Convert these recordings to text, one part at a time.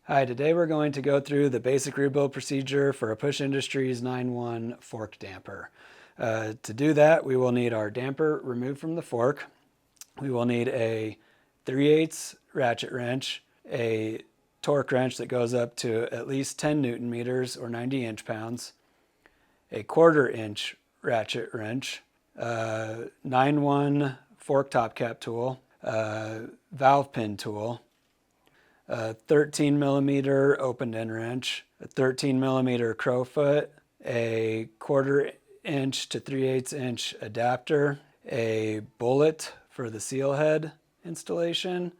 Hi, today we're going to go through the basic rebuild procedure for a Push Industries 9.1 fork damper. To do that, we will need our damper removed from the fork. We will need a 3/8 ratchet wrench, a torque wrench that goes up to at least 10 Newton meters or 90 inch-pounds, a 1/4 inch ratchet wrench, 9.1 fork top cap tool, valve pin tool, a 13 millimeter open end wrench, a 13 millimeter crowfoot, a 1/4 inch to 3/8 inch adapter, a bullet for the seal head installation.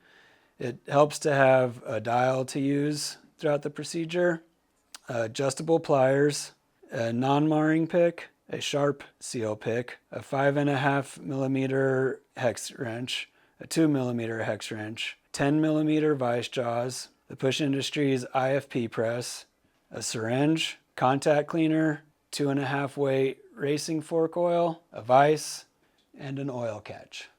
It helps to have a dial to use throughout the procedure, adjustable pliers, a non-marring pick, a sharp seal pick, a 5.5 millimeter hex wrench, a 2 millimeter hex wrench, 10 millimeter vice jaws, the Push Industries IFP press, a syringe, contact cleaner, 2.5 weight racing fork oil, a vise, and an oil catch.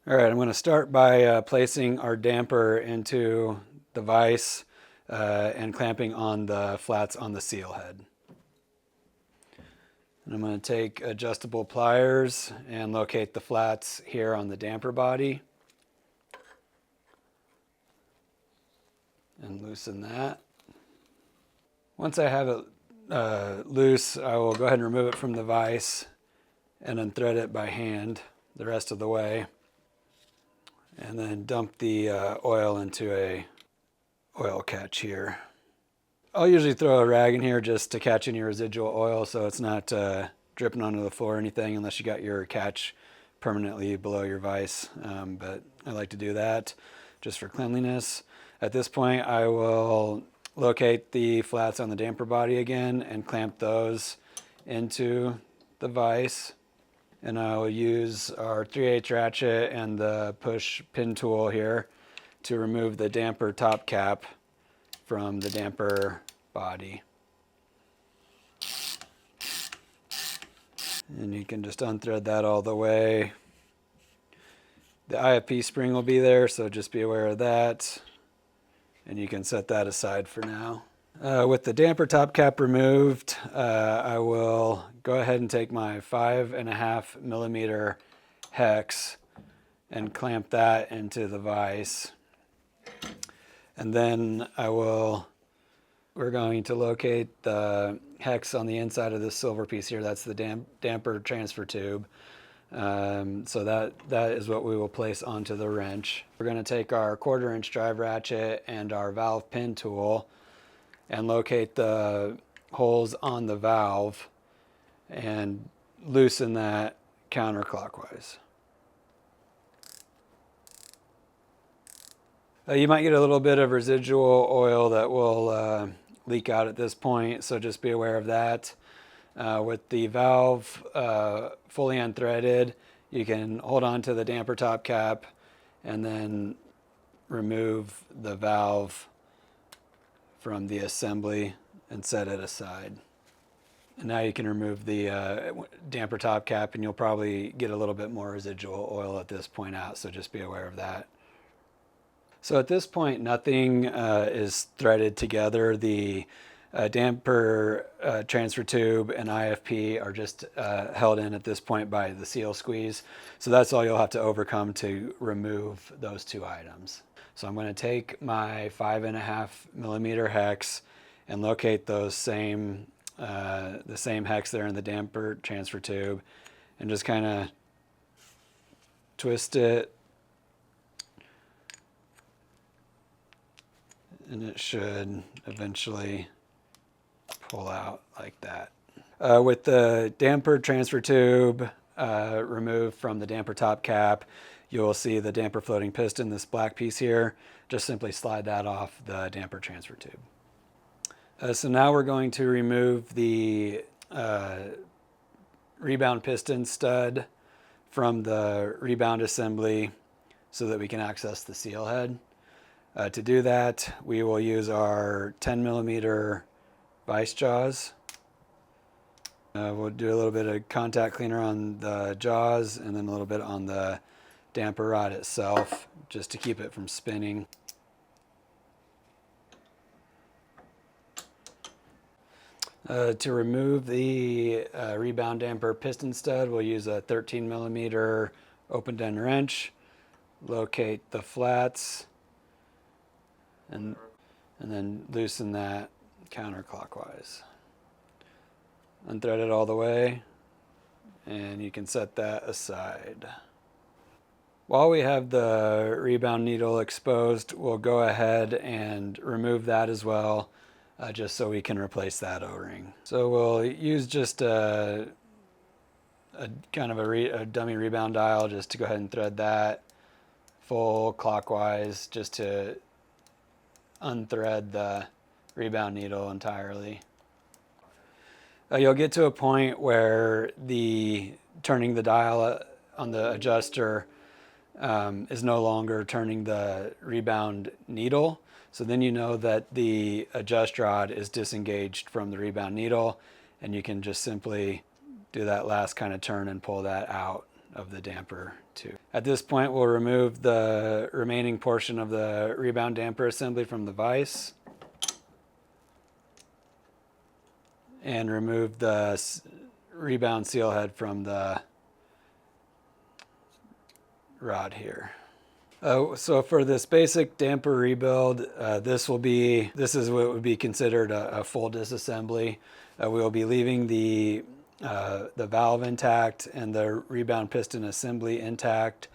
All right, I'm going to start by placing our damper into the vise and clamping on the flats on the seal head. And I'm going to take adjustable pliers and locate the flats here on the damper body and loosen that. Once I have it loose, I will go ahead and remove it from the vise and unthread it by hand the rest of the way, and then dump the oil into a oil catch here. I'll usually throw a rag in here just to catch any residual oil so it's not dripping onto the floor or anything, unless you got your catch permanently below your vise, but I like to do that just for cleanliness. At this point, I will locate the flats on the damper body again and clamp those into the vise. And I will use our 3/8 ratchet and the push pin tool here to remove the damper top cap from the damper body. And you can just unthread that all the way. The IFP spring will be there, so just be aware of that. And you can set that aside for now. With the damper top cap removed, I will go ahead and take my 5.5 millimeter hex and clamp that into the vise. And then we're going to locate the hex on the inside of this silver piece here. That's the damper transfer tube. So that is what we will place onto the wrench. We're going to take our 1/4 inch drive ratchet and our valve pin tool and locate the holes on the valve and loosen that counterclockwise. You might get a little bit of residual oil that will leak out at this point, so just be aware of that. With the valve fully unthreaded, you can hold on to the damper top cap and then remove the valve from the assembly and set it aside. And now you can remove the damper top cap, and you'll probably get a little bit more residual oil at this point out, so just be aware of that. So at this point, nothing is threaded together. The damper transfer tube and IFP are just held in at this point by the seal squeeze. So that's all you'll have to overcome to remove those two items. So I'm going to take my 5.5 millimeter hex and locate those the same hex there in the damper transfer tube, and just kind of twist it, and it should eventually pull out like that. With the damper transfer tube removed from the damper top cap, you will see the damper floating piston, this black piece here. Just simply slide that off the damper transfer tube. So now we're going to remove the rebound piston stud from the rebound assembly so that we can access the seal head. To do that, we will use our 10 millimeter vice jaws. We'll do a little bit of contact cleaner on the jaws and then a little bit on the damper rod itself, just to keep it from spinning. To remove the rebound damper piston stud, we'll use a 13 millimeter open end wrench, locate the flats, and then loosen that counterclockwise. Unthread it all the way, and you can set that aside. While we have the rebound needle exposed, we'll go ahead and remove that as well, just so we can replace that O-ring. So we'll use just a kind of a dummy rebound dial just to go ahead and thread that full clockwise, just to unthread the rebound needle entirely. You'll get to a point where turning the dial on the adjuster is no longer turning the rebound needle. So then you know that the adjust rod is disengaged from the rebound needle, and you can just simply do that last kind of turn and pull that out of the damper tube. At this point, we'll remove the remaining portion of the rebound damper assembly from the vise and remove the rebound seal head from the rod here. So for this basic damper rebuild, this is what would be considered a full disassembly. We will be leaving the valve intact and the rebound piston assembly intact,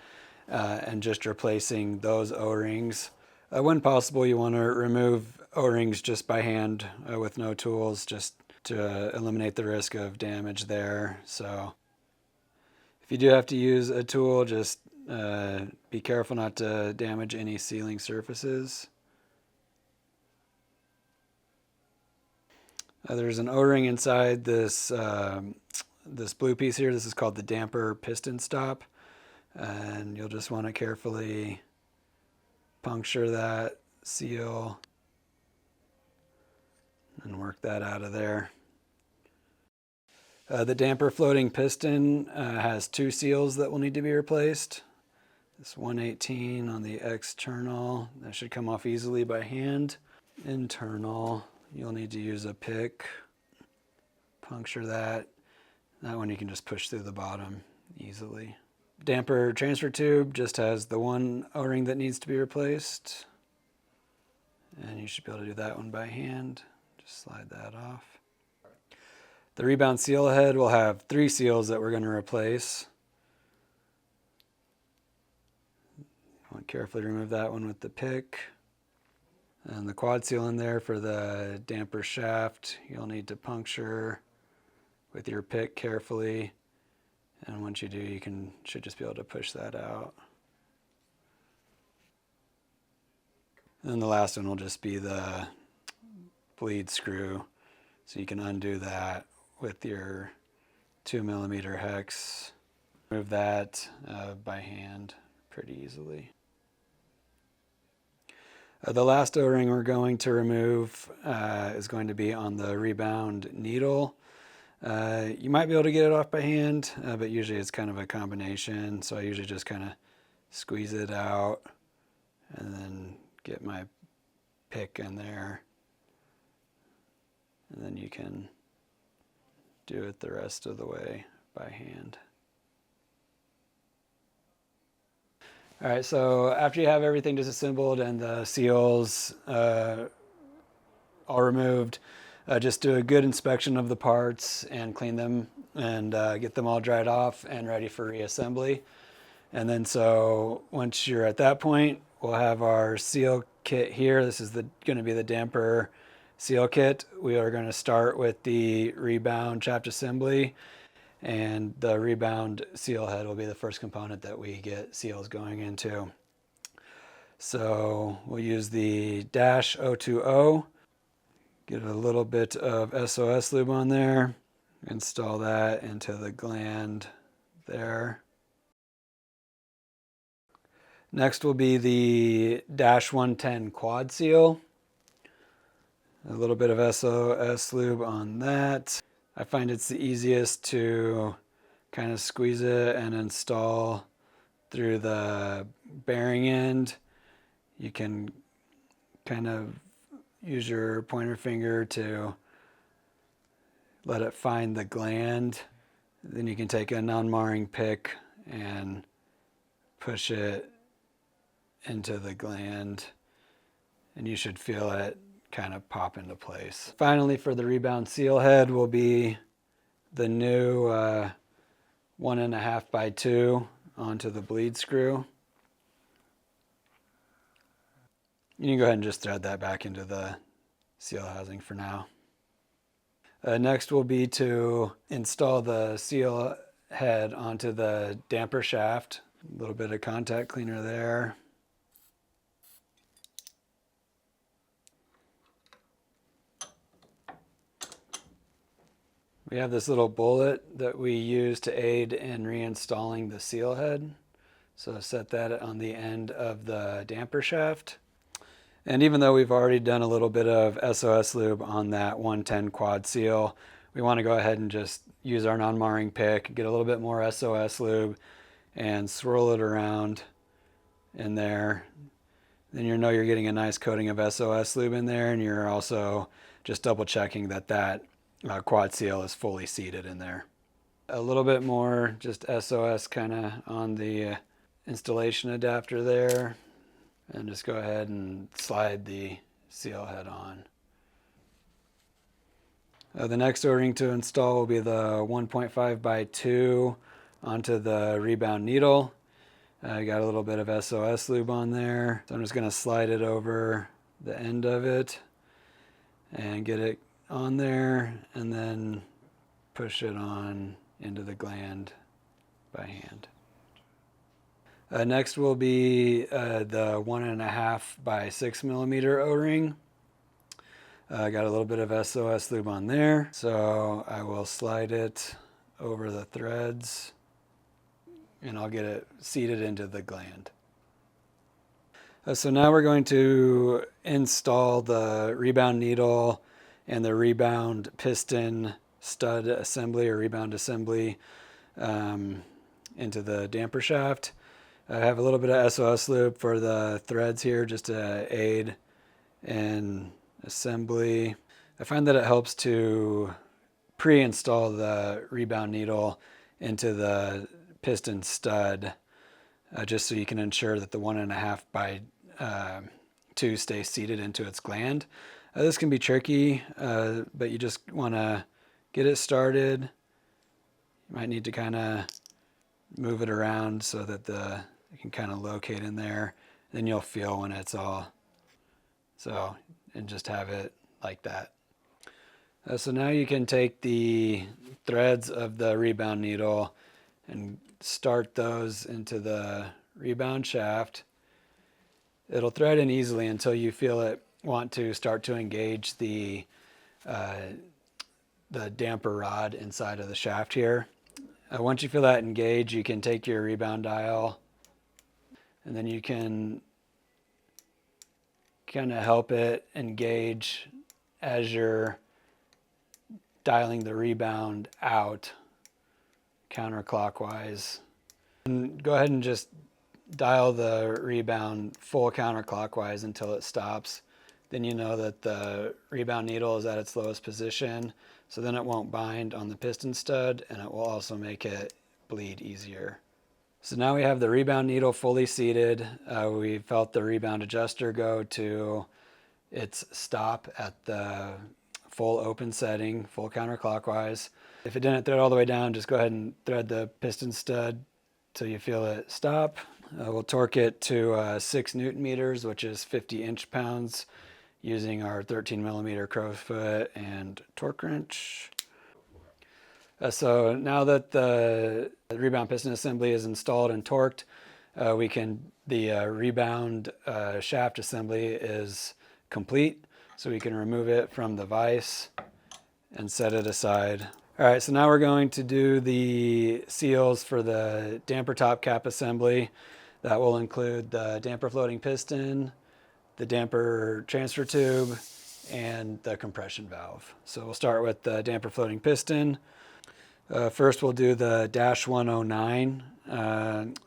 and just replacing those O-rings. When possible, you want to remove O-rings just by hand with no tools, just to eliminate the risk of damage there. So if you do have to use a tool, just be careful not to damage any sealing surfaces. There's an O-ring inside this blue piece here. This is called the damper piston stop, and you'll just want to carefully puncture that seal and work that out of there. The damper floating piston has two seals that will need to be replaced. This 118 on the external, that should come off easily by hand. Internal, you'll need to use a pick, puncture that. That one you can just push through the bottom easily. Damper transfer tube just has the one O-ring that needs to be replaced, and you should be able to do that one by hand. Just slide that off. The rebound seal head will have 3 seals that we're going to replace. I'll carefully remove that one with the pick. And the quad seal in there for the damper shaft, you'll need to puncture with your pick carefully. And once you do, you should just be able to push that out. And then the last one will just be the bleed screw. So you can undo that with your 2 millimeter hex. Remove that by hand pretty easily. The last O-ring we're going to remove is going to be on the rebound needle. You might be able to get it off by hand, but usually it's kind of a combination. So I usually just kind of squeeze it out and then get my pick in there. And then you can do it the rest of the way by hand. All right, so after you have everything disassembled and the seals all removed, just do a good inspection of the parts and clean them and get them all dried off and ready for reassembly. And then so once you're at that point, we'll have our seal kit here. This is going to be the damper seal kit. We are going to start with the rebound shaft assembly, and the rebound seal head will be the first component that we get seals going into. So we'll use the Dash 020, get a little bit of SOS lube on there, install that into the gland there. Next will be the Dash 110 quad seal. A little bit of SOS lube on that. I find it's the easiest to kind of squeeze it and install through the bearing end. You can kind of use your pointer finger to let it find the gland. Then you can take a non-marring pick and push it into the gland, and you should feel it kind of pop into place. Finally, for the Rebound seal head will be the new 1.5 by 2 onto the bleed screw. You can go ahead and just thread that back into the seal housing for now. Next will be to install the seal head onto the damper shaft. A little bit of contact cleaner there. We have this little bullet that we use to aid in reinstalling the seal head. So set that on the end of the damper shaft. And even though we've already done a little bit of SOS lube on that 110 quad seal, we want to go ahead and just use our non-marring pick, get a little bit more SOS lube, and swirl it around in there. Then you know you're getting a nice coating of SOS lube in there, and you're also just double checking that that quad seal is fully seated in there. A little bit more just SOS kind of on the installation adapter there, and just go ahead and slide the seal head on. The next O-ring to install will be the 1.5 by 2 onto the Rebound needle. I got a little bit of SOS lube on there, so I'm just going to slide it over the end of it and get it on there, and then push it on into the gland by hand. Next will be the 1.5 by 6 millimeter O-ring. I got a little bit of SOS lube on there, so I will slide it over the threads and I'll get it seated into the gland. So now we're going to install the Rebound needle and the Rebound piston stud assembly or Rebound assembly into the damper shaft. I have a little bit of SOS lube for the threads here just to aid in assembly. I find that it helps to pre-install the Rebound needle into the piston stud just so you can ensure that the 1.5 by 2 stays seated into its gland. This can be tricky, but you just want to get it started. You might need to kind of move it around so that you can kind of locate in there. Then you'll feel when it's all so, and just have it like that. So now you can take the threads of the Rebound needle and start those into the Rebound shaft. It'll thread in easily until you feel it want to start to engage the damper rod inside of the shaft here. Once you feel that engage, you can take your Rebound dial and then you can kind of help it engage as you're dialing the Rebound out counterclockwise. And go ahead and just dial the Rebound full counterclockwise until it stops. Then you know that the Rebound needle is at its lowest position, so then it won't bind on the piston stud, and it will also make it bleed easier. So now we have the Rebound needle fully seated. We felt the Rebound adjuster go to its stop at the full open setting, full counterclockwise. If it didn't thread all the way down, just go ahead and thread the piston stud till you feel it stop. We'll torque it to 6 Newton meters, which is 50 inch-pounds, using our 13 millimeter crowfoot and torque wrench. So now that the Rebound piston assembly is installed and torqued, the Rebound shaft assembly is complete, so we can remove it from the vise and set it aside. All right, so now we're going to do the seals for the damper top cap assembly. That will include the damper floating piston, the damper transfer tube, and the compression valve. So we'll start with the damper floating piston. First we'll do the -109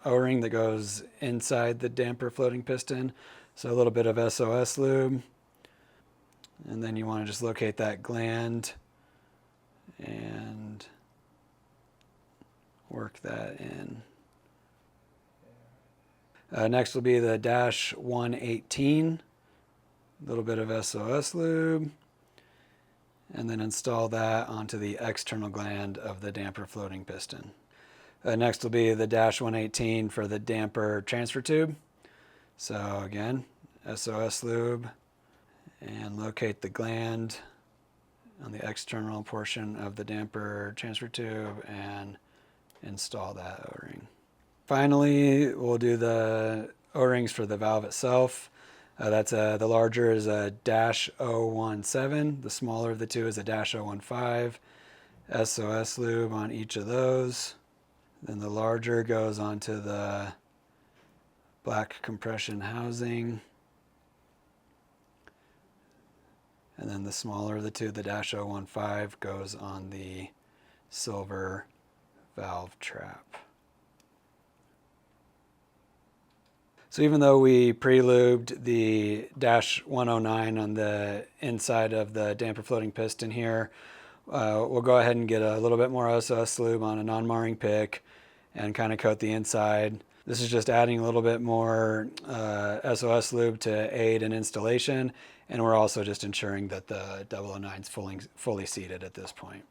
O-ring that goes inside the damper floating piston. So a little bit of SOS lube. And then you want to just locate that gland work that in. Next will be the -118, a little bit of SOS lube, and then install that onto the external gland of the damper floating piston. Next will be the -118 for the damper transfer tube. So again, SOS lube, and locate the gland on the external portion of the damper transfer tube and install that O-ring. Finally, we'll do the O-rings for the valve itself. The larger is a -017. The smaller of the two is a -015. SOS lube on each of those. Then the larger goes onto the black compression housing. And then the smaller of the two, the -015, goes on the silver valve trap. So even though we pre-lubed the -109 on the inside of the damper floating piston here, we'll go ahead and get a little bit more SOS lube on a non-marring pick and kind of coat the inside. This is just adding a little bit more SOS lube to aid in installation, and we're also just ensuring that the 009 is fully seated at this point.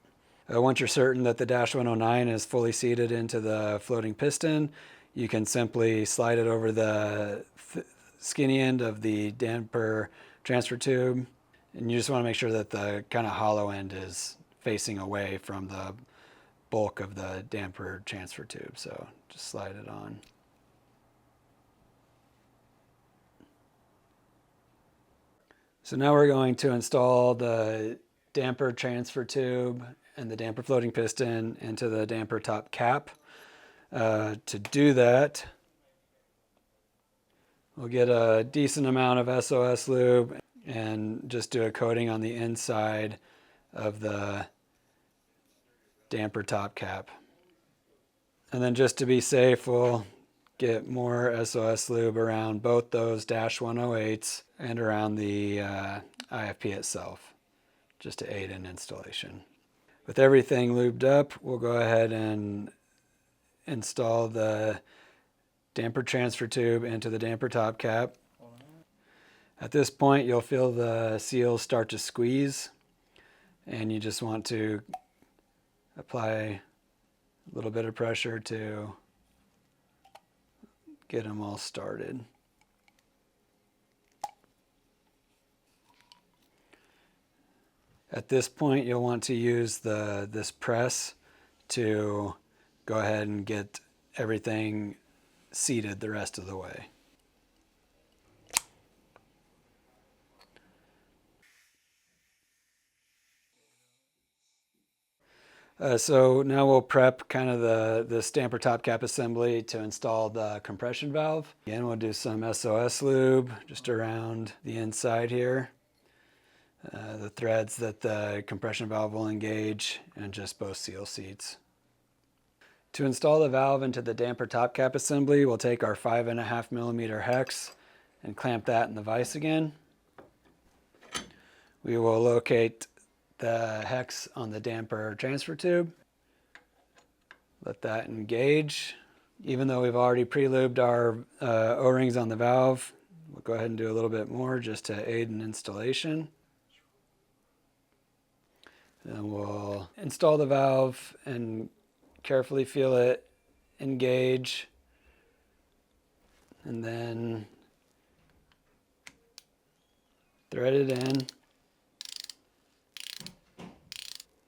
Once you're certain that the -109 is fully seated into the floating piston, you can simply slide it over the skinny end of the damper transfer tube, and you just want to make sure that the kind of hollow end is facing away from the bulk of the damper transfer tube. So just slide it on. So now we're going to install the damper transfer tube and the damper floating piston into the damper top cap. To do that, we'll get a decent amount of SOS lube and just do a coating on the inside of the damper top cap. And then just to be safe, we'll get more SOS lube around both those -108s and around the IFP itself, just to aid in installation. With everything lubed up, we'll go ahead and install the damper transfer tube into the damper top cap. At this point, you'll feel the seals start to squeeze, and you just want to apply a little bit of pressure to get them all started. At this point, you'll want to use this press to go ahead and get everything seated the rest of the way. So now we'll prep kind of this damper top cap assembly to install the compression valve. Again, we'll do some SOS lube just around the inside here, the threads that the compression valve will engage, and just both seal seats. To install the valve into the damper top cap assembly, we'll take our 5.5mm hex and clamp that in the vise again. We will locate the hex on the damper transfer tube. Let that engage. Even though we've already pre-lubed our O-rings on the valve, we'll go ahead and do a little bit more just to aid in installation. Then we'll install the valve and carefully feel it engage, and then thread it in.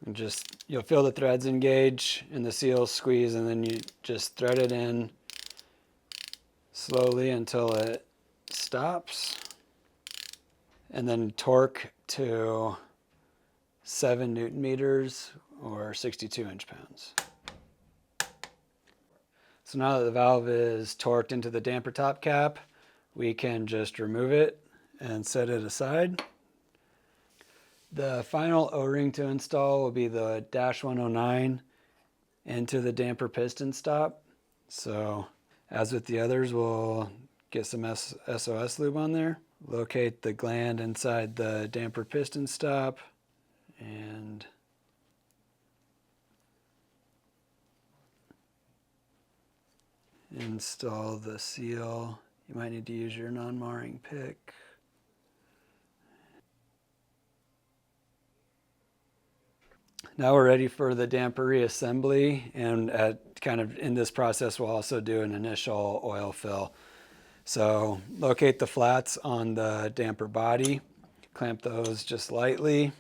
And you'll feel the threads engage and the seals squeeze, and then you just thread it in slowly until it stops, and then torque to 7 Newton meters or 62 inch-pounds. So now that the valve is torqued into the damper top cap, we can just remove it and set it aside. The final O-ring to install will be the -109 into the damper piston stop. So as with the others, we'll get some SOS lube on there. Locate the gland inside the damper piston stop and Install the seal. You might need to use your non-marring pick. Now we're ready for the damper reassembly, and kind of in this process we'll also do an initial oil fill. So locate the flats on the damper body, clamp those just lightly.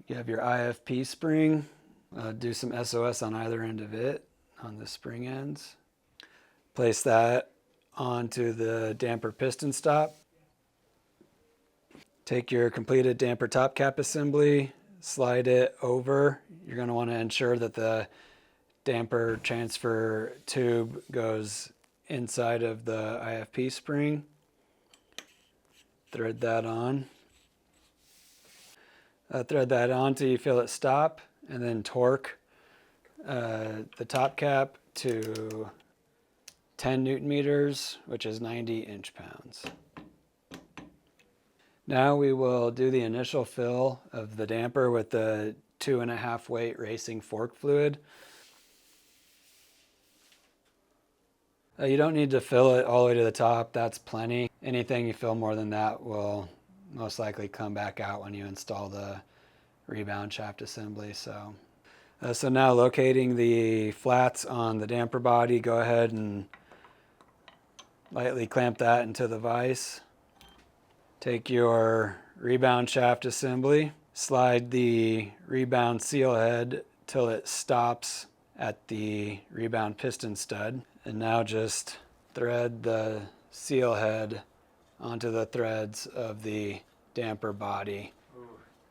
You have your IFP spring, do some SOS on either end of it, on the spring ends. Place that onto the damper piston stop. Take your completed damper top cap assembly, slide it over. You're going to want to ensure that the damper transfer tube goes inside of the IFP spring. Thread that on. Thread that on till you feel it stop, and then torque the top cap to 10 Newton meters, which is 90 inch-pounds. Now we will do the initial fill of the damper with the 2.5 weight racing fork fluid. You don't need to fill it all the way to the top, that's plenty. Anything you fill more than that will most likely come back out when you install the rebound shaft assembly. So now locating the flats on the damper body, go ahead and lightly clamp that into the vise. Take your rebound shaft assembly, slide the rebound seal head till it stops at the rebound piston stud, and now just thread the seal head onto the threads of the damper body.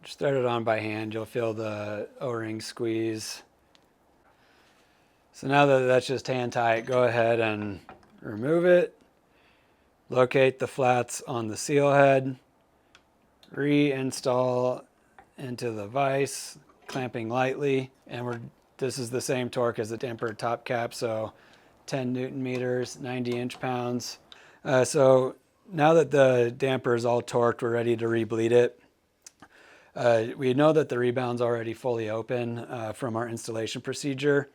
Just thread it on by hand, you'll feel the O-ring squeeze. So now that that's just hand tight, go ahead and remove it. Locate the flats on the seal head, reinstall into the vise, clamping lightly, and this is the same torque as the damper top cap, so 10 Newton meters, 90 inch-pounds. So now that the damper is all torqued, we're ready to rebleed it. We know that the rebound's already fully open from our installation procedure,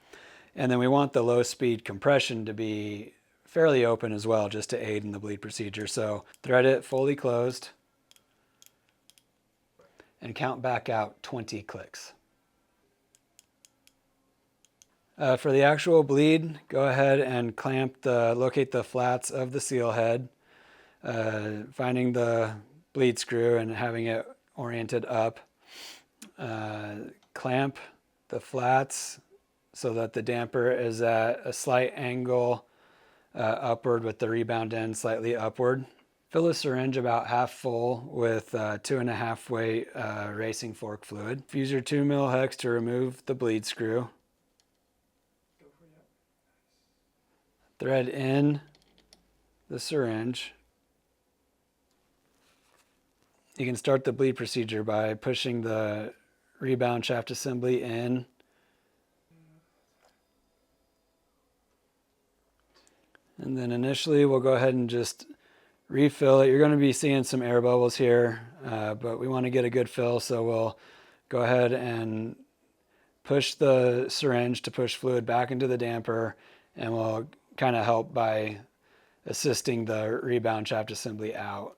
and then we want the low-speed compression to be fairly open as well, just to aid in the bleed procedure. So thread it fully closed and count back out 20 clicks. For the actual bleed, go ahead and locate the flats of the seal head, finding the bleed screw and having it oriented up. Clamp the flats so that the damper is at a slight angle upward with the rebound end slightly upward. Fill a syringe about half full with 2.5 weight racing fork fluid. Use your 2 mil hex to remove the bleed screw. Thread in the syringe. You can start the bleed procedure by pushing the rebound shaft assembly in. And then initially we'll go ahead and just refill it. You're going to be seeing some air bubbles here, but we want to get a good fill, so we'll go ahead and push the syringe to push fluid back into the damper, and we'll kind of help by assisting the rebound shaft assembly out.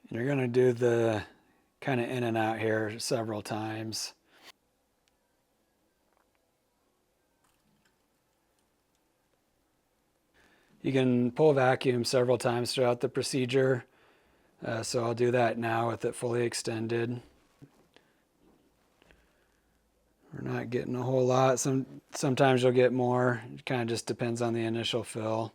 And you're going to do the kind of in and out here several times. You can pull vacuum several times throughout the procedure, so I'll do that now with it fully extended. We're not getting a whole lot. Sometimes you'll get more. It kind of just depends on the initial fill.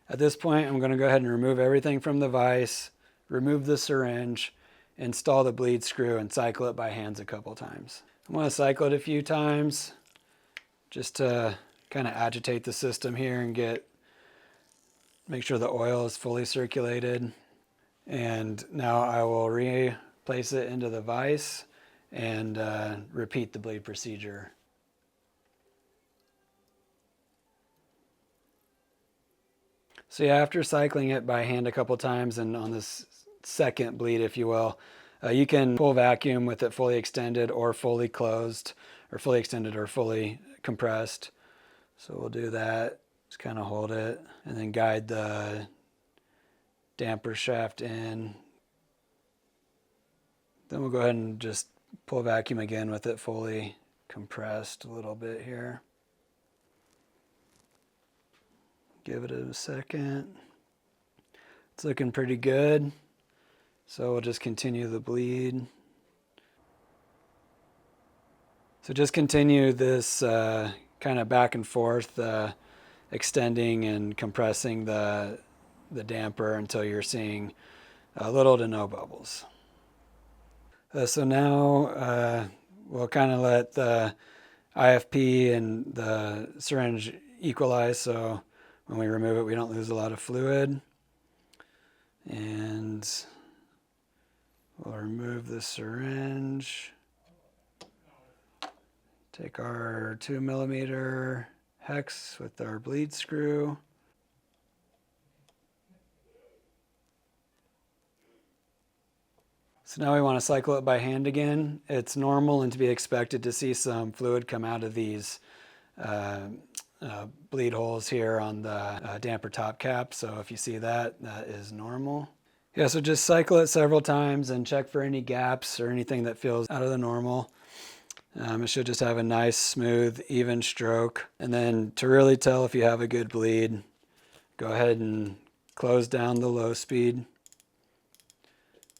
At this point, I'm going to go ahead and remove everything from the vise, remove the syringe, install the bleed screw, and cycle it by hands a couple times. I'm going to cycle it a few times just to kind of agitate the system here and make sure the oil is fully circulated. And now I will replace it into the vise and repeat the bleed procedure. So yeah, after cycling it by hand a couple times and on this second bleed, if you will, You can pull vacuum with it fully extended or fully closed, or fully extended or fully compressed. So we'll do that. Just kind of hold it and then guide the damper shaft in. Then we'll go ahead and just pull vacuum again with it fully compressed a little bit here. Give it a second. It's looking pretty good. So we'll just continue the bleed. So just continue this kind of back and forth, extending and compressing the damper until you're seeing little to no bubbles. So now we'll kind of let the IFP and the syringe equalize, so when we remove it we don't lose a lot of fluid. And we'll remove the syringe. Take our 2mm hex with our bleed screw. So now we want to cycle it by hand again. It's normal and to be expected to see some fluid come out of these bleed holes here on the damper top cap. So if you see that, that is normal. Yeah, so just cycle it several times and check for any gaps or anything that feels out of the normal. It should just have a nice, smooth, even stroke. And then to really tell if you have a good bleed, go ahead and close down the low speed.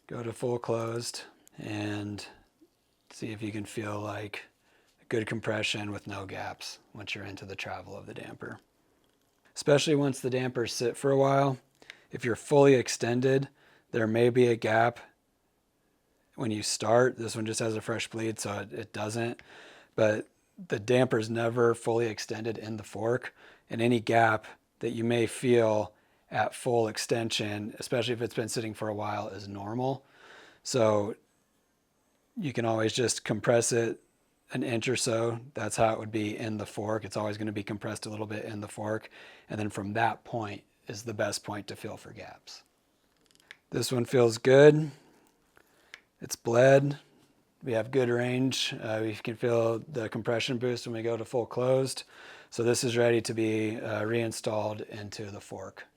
Go to full closed and see if you can feel like good compression with no gaps once you're into the travel of the damper. Especially once the dampers sit for a while, if you're fully extended, there may be a gap when you start. This one just has a fresh bleed, so it doesn't. But the damper's never fully extended in the fork, and any gap that you may feel at full extension, especially if it's been sitting for a while, is normal. So you can always just compress it an inch or so. That's how it would be in the fork. It's always going to be compressed a little bit in the fork. And then from that point is the best point to feel for gaps. This one feels good. It's bled. We have good range. We can feel the compression boost when we go to full closed. So this is ready to be reinstalled into the fork.